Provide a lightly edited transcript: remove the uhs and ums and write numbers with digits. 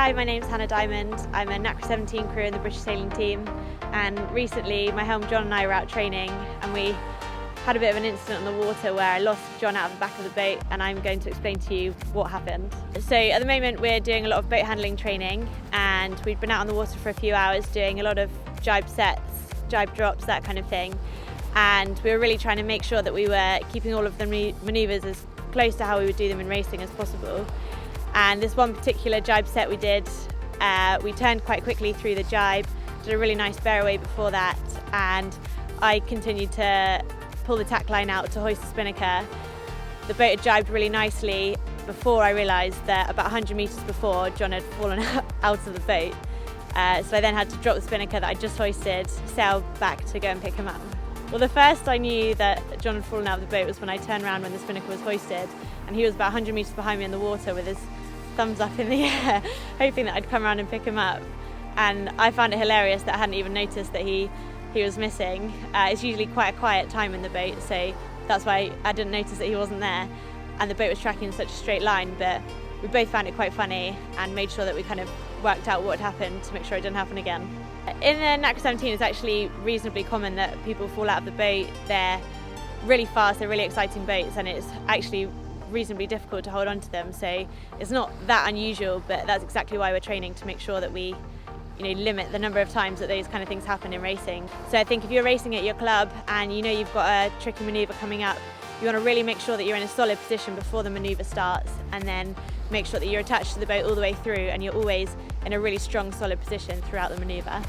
Hi, my name's Hannah Diamond. I'm a Nacra 17 crew in the British sailing team, and recently my helm John and I were out training and we had a bit of an incident on the water where I lost John out of the back of the boat, and I'm going to explain to you what happened. So at the moment we're doing a lot of boat handling training, and we'd been out on the water for a few hours doing a lot of jibe sets, jibe drops, that kind of thing, and we were really trying to make sure that we were keeping all of the manoeuvres as close to how we would do them in racing as possible. And this one particular jibe set we did, we turned quite quickly through the jibe, did a really nice bear away before that, and I continued to pull the tack line out to hoist the spinnaker. The boat had jibed really nicely before I realised that about 100 metres before John had fallen out of the boat. So I then had to drop the spinnaker that I just hoisted, sail back to go and pick him up. Well, the first I knew that John had fallen out of the boat was when I turned around when the spinnaker was hoisted, and he was about 100 metres behind me in the water with his thumbs up in the air, hoping that I'd come around and pick him up. And I found it hilarious that I hadn't even noticed that he was missing. It's usually quite a quiet time in the boat, so that's why I didn't notice that he wasn't there, and the boat was tracking in such a straight line. But we both found it quite funny and made sure that we kind of worked out what had happened to make sure it didn't happen again. In the Nacra 17 it's actually reasonably common that people fall out of the boat. They're really fast, they're really exciting boats, and it's actually reasonably difficult to hold on to them, so it's not that unusual, but that's exactly why we're training, to make sure that we limit the number of times that those kind of things happen in racing. So I think if you're racing at your club and you know you've got a tricky manoeuvre coming up, you want to really make sure that you're in a solid position before the manoeuvre starts, and then make sure that you're attached to the boat all the way through and you're always in a really strong, solid position throughout the manoeuvre.